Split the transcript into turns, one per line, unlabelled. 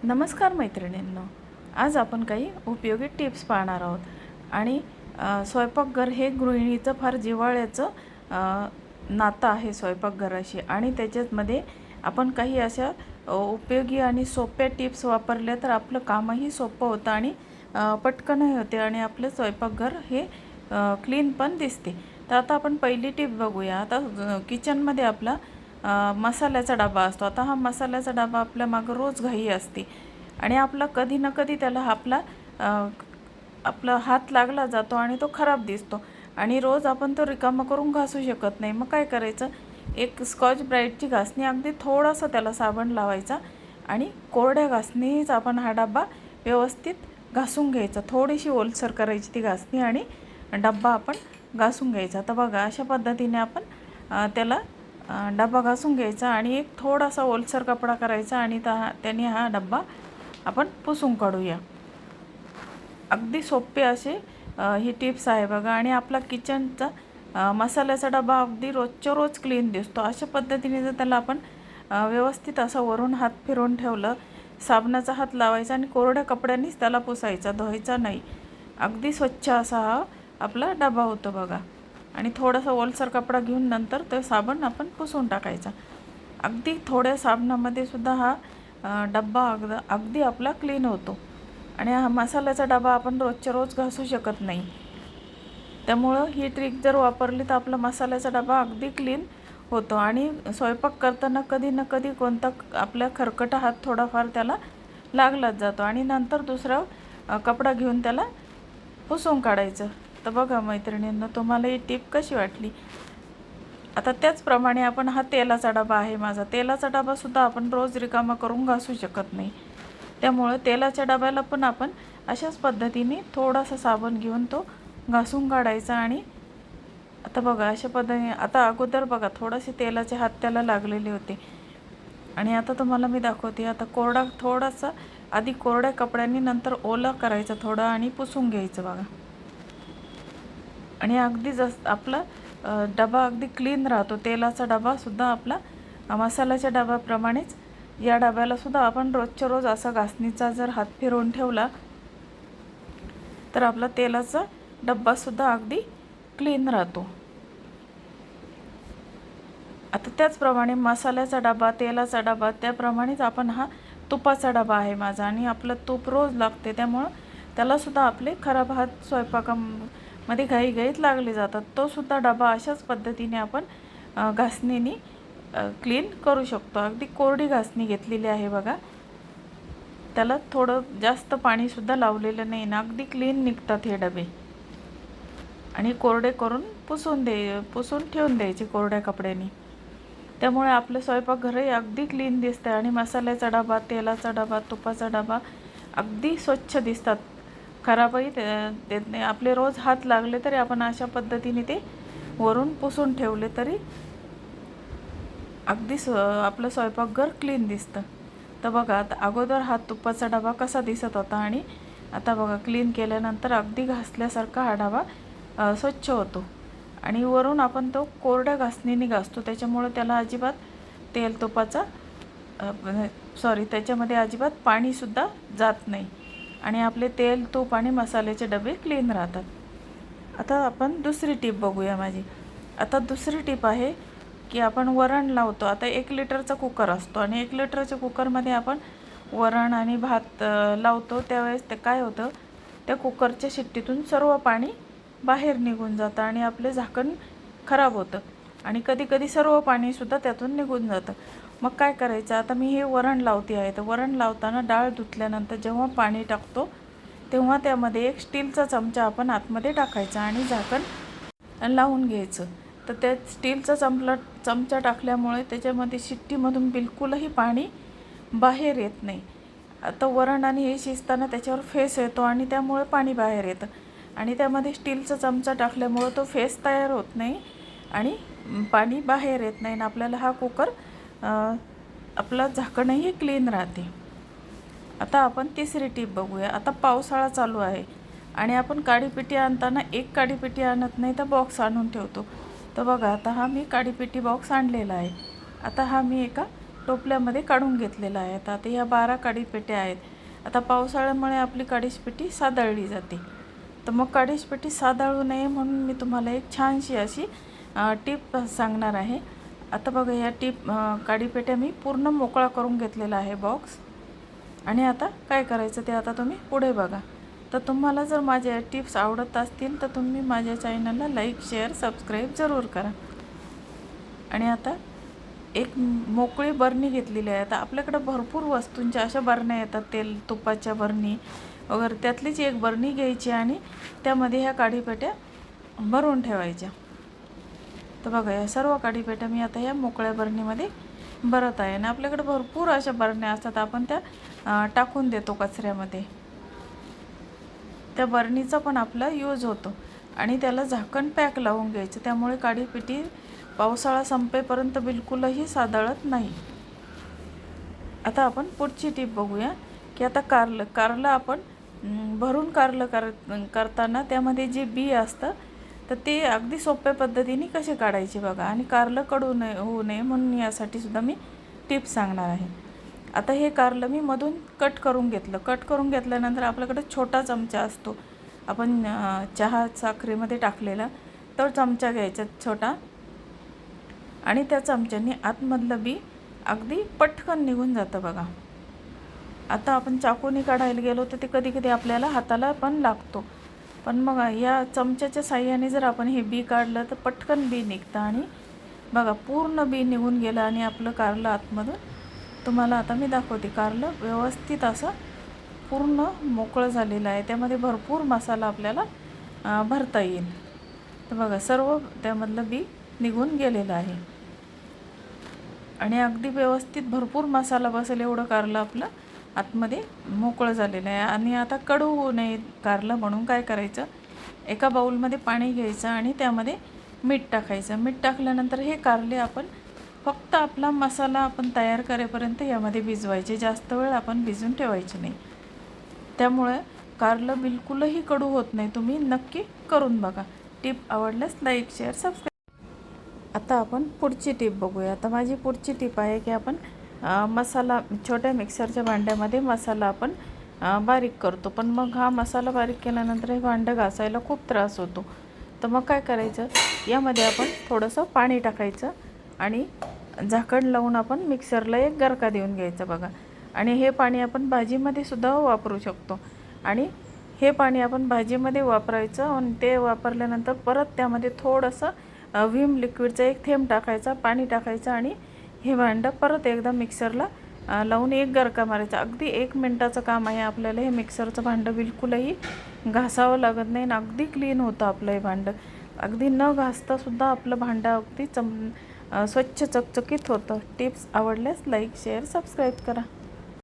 नमस्कार मैत्रिणींनो, आज आपण काही उपयोगी टिप्स पाहणार आहोत. आणि स्वयंपाकघर हे गृहिणीचं फार जिव्हाळ्याचं नातं आहे स्वयंपाकघराशी. आणि त्याच्यामध्ये आपण काही अशा उपयोगी आणि सोप्या टिप्स वापरल्या तर आपलं कामही सोपं होतं आणि पटकनही होते आणि आपलं स्वयंपाकघर हे क्लीन पण दिसते. तर आता आपण पहिली टिप बघूया. आता किचनमध्ये आपला मसाल्याचा डबा असतो. आता हा मसाल्याचा डबा आपल्या मागं रोज घाई असते आणि आपला कधी ना कधी त्याला आपला हात लागला जातो आणि तो खराब दिसतो आणि रोज आपण तो रिकामा करून घासू शकत नाही. मग काय करायचं, एक स्कॉच ब्राईटची घासणी, अगदी थोडासा त्याला साबण लावायचा आणि कोरड्या घासणीच आपण हा डबा व्यवस्थित घासून घ्यायचा. थोडीशी ओलसर करायची ती घासणी आणि डब्बा आपण घासून घ्यायचा. तर बघा, अशा पद्धतीने आपण त्याला डबा घासून घ्यायचा आणि एक थोडासा ओलसर कपडा करायचा आणि त्याने हा डब्बा आपण पुसून काढूया. अगदी सोपे असे ही टिप्स आहे बघा. आणि आपला किचनचा मसाल्याचा डबा अगदी रोजच्या रोज क्लीन दिसतो. अशा पद्धतीने जर त्याला आपण व्यवस्थित असं वरून हात फिरवून ठेवलं, साबणाचा हात लावायचा आणि कोरड्या कपड्यांनीच त्याला पुसायचा, धुवायचा नाही. अगदी स्वच्छ असा हा आपला डबा होतो बघा. आणि थोडासा ओलसर कपडा घेऊन नंतर तो साबण आपण पुसून टाकायचा. अगदी थोड्या साबणामध्ये सुद्धा हा डब्बा अगदी आपला क्लीन होतो. आणि हा मसाल्याचा डबा आपण रोजच्या रोज घासू शकत नाही. त्यामुळं ही ट्रिक जर वापरली तर आपला मसाल्याचा डबा अगदी क्लीन होतो. आणि स्वयंपाक करताना कधी ना कधी कोणता आपल्या खरकटा हात थोडाफार त्याला लागलाच जातो आणि नंतर दुसरा कपडा घेऊन त्याला पुसून काढायचं. तर बघा मैत्रिणींनो, तुम्हाला ही टिप कशी वाटली? आता त्याचप्रमाणे आपण हा तेलाचा डबा आहे माझा. तेलाचा डबासुद्धा आपण रोज रिकामा करून घासू शकत नाही. त्यामुळं तेलाच्या डब्याला पण आपण अशाच पद्धतीने थोडासा साबण घेऊन तो घासून काढायचा. आणि आता बघा, अशा पद्धतीने आता अगोदर बघा थोडेसे तेलाचे हात त्याला लागलेले होते आणि आता तुम्हाला मी दाखवते. आता थोडासा आधी कोरड्या कपड्यांनी नंतर ओला करायचा थोडा आणि पुसून घ्यायचं बघा. आणि अगदी आपला डबा अगदी क्लीन राहतो. तेलाचा डबासुद्धा आपला मसाल्याच्या डब्याप्रमाणेच या डब्यालासुद्धा आपण रोजच्या रोज असा घासणीचा जर हात फिरवून ठेवला तर आपला तेलाचा डब्बासुद्धा अगदी क्लीन राहतो. आता त्याचप्रमाणे मसाल्याचा डबा, तेलाचा डबा, त्याप्रमाणेच आपण हा तुपाचा डबा आहे माझा. आणि आपलं तूप रोज लागते, त्यामुळं त्यालासुद्धा आपले खराब हात स्वयंपाकामध्ये घाईघाईत लागले जातात. तोसुद्धा डबा अशाच पद्धतीने आपण घासणीने क्लीन करू शकतो. अगदी कोरडी घासणी घेतलेली आहे बघा. त्याला थोडं जास्त पाणीसुद्धा लावलेलं नाही ना, अगदी क्लीन निघतात हे डबे. आणि कोरडे करून पुसून ठेवून द्यायचे कोरड्या कपड्यांनी. त्यामुळे आपलं स्वयंपाकघरही अगदी क्लीन दिसतं आणि मसाल्याचा डबा, तेलाचा डबा, तुपाचा डबा अगदी स्वच्छ दिसतात. खराबही देत नाही. आपले रोज हात लागले तरी आपण अशा पद्धतीने ते वरून पुसून ठेवले तरी अगदी आपलं स्वयंपाकघर क्लीन दिसतं. तर बघा, आता अगोदर हा तुपाचा डबा कसा दिसत होता आणि आता बघा क्लीन केल्यानंतर अगदी घासल्यासारखा हा डबा स्वच्छ होतो. आणि वरून आपण तो कोरड्या घासणीने घासतो, त्याच्यामुळे त्याला अजिबात त्याच्यामध्ये अजिबात पाणीसुद्धा जात नाही आणि आपले तेल, तूप आणि मसाल्याचे डबे क्लीन राहतात. आता आपण दुसरी टीप बघूया माझी. आता दुसरी टीप आहे की आपण वरण लावतो. आता 1 लिटरचा कुकर असतो आणि 1 लिटरच्या कुकरमध्ये आपण वरण आणि भात लावतो. त्यावेळेस ते काय होतं, त्या कुकरच्या शिट्टीतून सर्व पाणी बाहेर निघून जातं आणि आपले झाकण खराब होतं आणि कधीकधी सर्व पाणीसुद्धा त्यातून निघून जातं. मग काय करायचं, आता मी हे वरण लावते आहे. तर वरण लावताना डाळ धुतल्यानंतर जेव्हा पाणी टाकतो तेव्हा त्यामध्ये एक स्टीलचा चमचा आपण आतमध्ये टाकायचा आणि झाकण लावून घ्यायचं. तर त्या स्टीलचा चमचा टाकल्यामुळे त्याच्यामध्ये शिट्टीमधून बिलकुलही पाणी बाहेर येत नाही. आता वरण आणि हे शिजताना त्याच्यावर फेस येतो आणि त्यामुळे पाणी बाहेर येतं. आणि त्यामध्ये स्टीलचा चमचा टाकल्यामुळं तो फेस तयार होत नाही आणि पाणी बाहेर येत नाही आणि आपल्याला हा कुकर आपलं झाकणही क्लीन राहते. आता आपण तिसरी टीप बघूया. आता पावसाळा चालू आहे आणि आपण काडीपेटी आणताना एक काडीपेटी आणत नाही तर बॉक्स आणून ठेवतो. तर बघा, आता हा मी काडीपेटी बॉक्स आणलेला आहे. आता हा मी एका टोपल्यामध्ये काढून घेतलेला आहे. आता ह्या 12 काडीपेट्या आहेत. आता पावसाळ्यामुळे आपली काडीपेटी सादळली जाते, तर मग काडीपेटी सादळू नये म्हणून मी तुम्हाला एक छानशी अशी टिप सांगणार आहे. आता बघा, या काडीपेट्या मी पूर्ण मोकळा करून घेतलेला आहे बॉक्स. आणि आता काय करायचं ते आता तुम्ही पुढे बघा. तर तुम्हाला जर माझ्या टिप्स आवडत असतील तर तुम्ही माझ्या चॅनलला लाईक, शेअर, सबस्क्राईब जरूर करा. आणि आता एक मोकळी बरणी घेतलेली आहे. आता आपल्याकडे भरपूर वस्तूंच्या अशा बरण्या येतात, तेल तुपाच्या बरणी वगैरे, त्यातलीच एक बरणी घ्यायची आणि त्यामध्ये ह्या काडीपेट्या भरून ठेवायच्या. तर बघा, या सर्व काडीपेट्या मी आता या मोकळ्या बरणीमध्ये भरत आहे. आणि आपल्याकडे भरपूर अशा बरण्या असतात, आपण त्या टाकून देतो कचऱ्यामध्ये. त्या बरणीचा पण आपला यूज होतो. आणि त्याला झाकण पॅक लावून घ्यायचं, त्यामुळे काडीपेटी पावसाळा संपेपर्यंत बिलकुलही सादळत नाही. आता आपण पुढची टीप बघूया की आता कारलं आपण भरून कारलं करताना त्यामध्ये जे बी असतं तर ते अगदी सोप्या पद्धतीने कसे काढायचे बघा. आणि कारलं कडू होऊ नये म्हणून यासाठी सुद्धा मी टिप्स सांगणार आहे. आता हे कारलं मी मधून कट करून घेतलं. कट करून घेतल्यानंतर आपल्याकडे छोटा चमचा असतो, आपण चहा साखरेमध्ये टाकलेला, तो चमचा घ्यायचा छोटा. आणि त्या चमच्याने आतमधलं बी अगदी पटकन निघून जातं बघा. आता आपण चाकूने काढायला गेलो तर ते कधी कधी आपल्याला हाताला पण लागतो, पण मग या चमच्याच्या साह्याने जर आपण हे बी काढलं तर पटकन बी निघतं. आणि बघा, पूर्ण बी निघून गेलं आणि आपलं कारलं आतमधून, तुम्हाला आता मी दाखवते, कारलं व्यवस्थित असं पूर्ण मोकळं झालेलं आहे. त्यामध्ये भरपूर मसाला आपल्याला भरता येईल. तर बघा, सर्व त्यामधलं बी निघून गेलेलं आहे आणि अगदी व्यवस्थित भरपूर मसाला बसेल एवढं कारलं आपलं आतमध्ये मोकळं झालेलं आहे. आणि आता कडू होऊ नये कारलं म्हणून काय करायचं, एका बाऊलमध्ये पाणी घ्यायचं आणि त्यामध्ये मीठ टाकायचं. मीठ टाकल्यानंतर हे कारले आपण फक्त आपला मसाला आपण तयार करेपर्यंत यामध्ये भिजवायचे, जास्त वेळ आपण भिजून ठेवायचे नाही. त्यामुळे कारलं बिलकुलही कडू होत नाही. तुम्ही नक्की करून बघा. टिप आवडल्यास लाईक, शेअर, सबस्क्राईब. आता आपण पुढची टिप बघूया. आता माझी पुढची टिप आहे की आपण मसाला छोट्या मिक्सरच्या भांड्यामध्ये मसाला आपण बारीक करतो, पण मग हा मसाला बारीक केल्यानंतर हे भांडं घासायला खूप त्रास होतो. तर मग काय करायचं, यामध्ये आपण थोडंसं पाणी टाकायचं आणि झाकण लावून आपण मिक्सरला एक गरका देऊन घ्यायचं बघा. आणि हे पाणी आपण भाजीमध्ये सुद्धा वापरू शकतो. आणि हे पाणी आपण भाजीमध्ये वापरायचं आणि ते वापरल्यानंतर परत त्यामध्ये थोडंसं विम लिक्विडचा एक थेंब टाकायचा, पाणी टाकायचं आणि हे भांडं परत एकदा मिक्सरला लावून एक गरका मारायचा. अगदी 1 मिनटाचं काम आहे आपल्याला. हे मिक्सरचं भांडं बिलकुलही घासावं लागत नाही आणि अगदी क्लीन होतं आपलं हे भांडं. अगदी न घासतासुद्धा आपलं भांडं अगदी स्वच्छ चकचकीत होतं. टिप्स आवडल्यास लाईक, शेअर, सबस्क्राईब करा.